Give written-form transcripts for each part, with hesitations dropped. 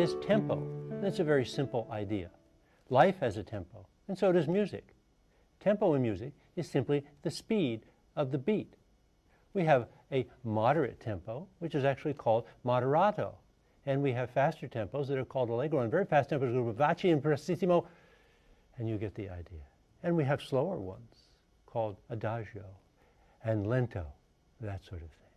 is tempo. That's a very simple idea. Life has a tempo, and so does music. Tempo in music is simply the speed of the beat. We have a moderate tempo, which is actually called moderato. And we have faster tempos that are called allegro, and very fast tempos go vivace and prestissimo, and you get the idea. And we have slower ones called adagio and lento, that sort of thing.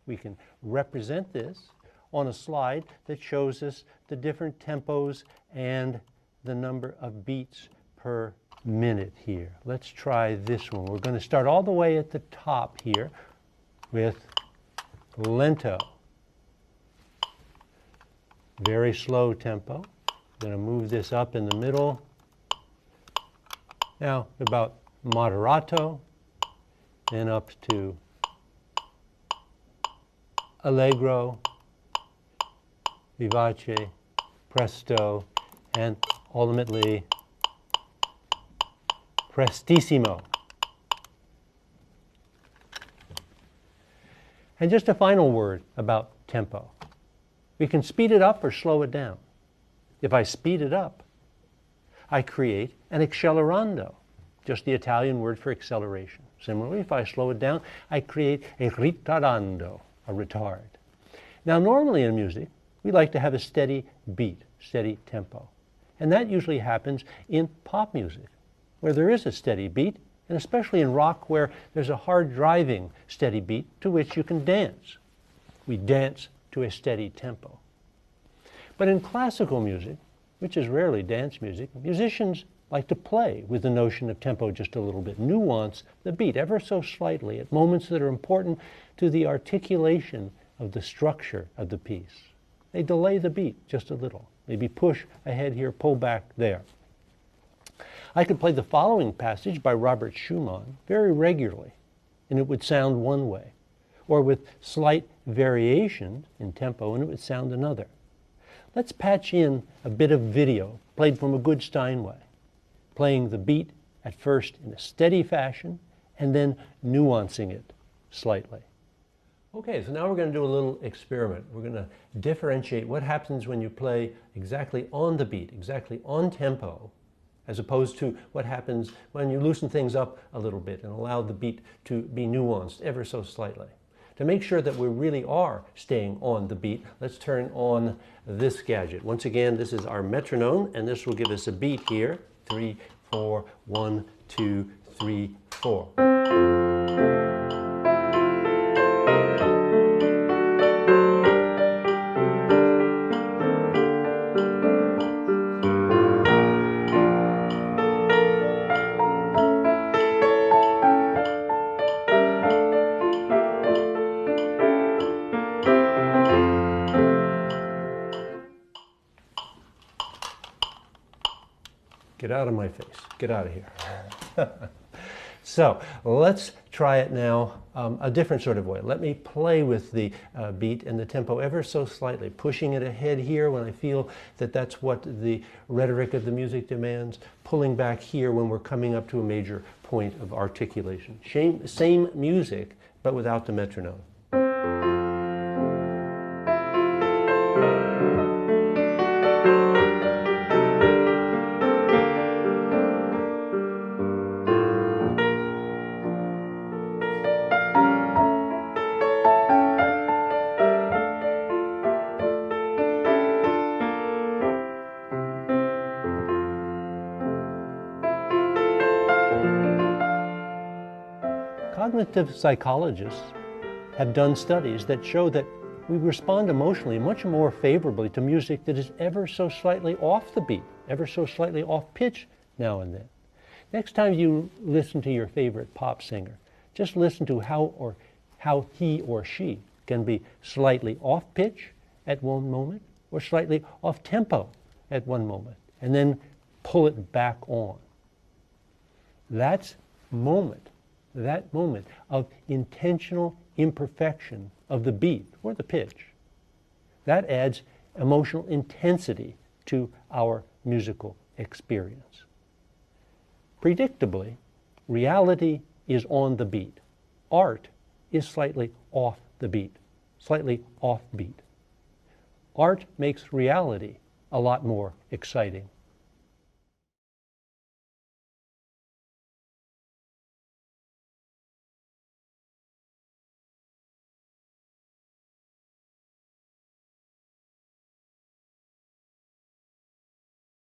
We can represent this on a slide that shows us the different tempos and the number of beats per minute here. Let's try this one. We're going to start all the way at the top here with lento. Very slow tempo. I'm going to move this up in the middle. Now about moderato, then up to allegro, vivace, presto, and ultimately prestissimo. And just a final word about tempo. We can speed it up or slow it down. If I speed it up, I create an accelerando, just the Italian word for acceleration. Similarly, if I slow it down, I create a ritardando, a retard. Now, normally in music, we like to have a steady beat, steady tempo. And that usually happens in pop music, where there is a steady beat, and especially in rock, where there's a hard driving steady beat to which you can dance. We dance to a steady tempo. But in classical music, which is rarely dance music, musicians like to play with the notion of tempo just a little bit, nuance the beat ever so slightly at moments that are important to the articulation of the structure of the piece. They delay the beat just a little, maybe push ahead here, pull back there. I could play the following passage by Robert Schumann very regularly, and it would sound one way, or with slight variation in tempo, and it would sound another. Let's patch in a bit of video played from a good Steinway, playing the beat at first in a steady fashion and then nuancing it slightly. Okay, so now we're going to do a little experiment. We're going to differentiate what happens when you play exactly on the beat, exactly on tempo, as opposed to what happens when you loosen things up a little bit and allow the beat to be nuanced ever so slightly. To make sure that we really are staying on the beat, let's turn on this gadget. Once again, this is our metronome, and this will give us a beat here. 3, 4, 1, 2, 3, 4. Get out of my face. Get out of here. So let's try it now a different sort of way. Let me play with the beat and the tempo ever so slightly, pushing it ahead here when I feel that that's what the rhetoric of the music demands, pulling back here when we're coming up to a major point of articulation. Same music, but without the metronome. Cognitive psychologists have done studies that show that we respond emotionally much more favorably to music that is ever so slightly off the beat, ever so slightly off pitch now and then. Next time you listen to your favorite pop singer, just listen to how he or she can be slightly off pitch at one moment or slightly off tempo at one moment, and then pull it back on. That moment of intentional imperfection of the beat or the pitch, that adds emotional intensity to our musical experience. Predictably, reality is on the beat. Art is slightly off the beat, slightly off beat. Art makes reality a lot more exciting.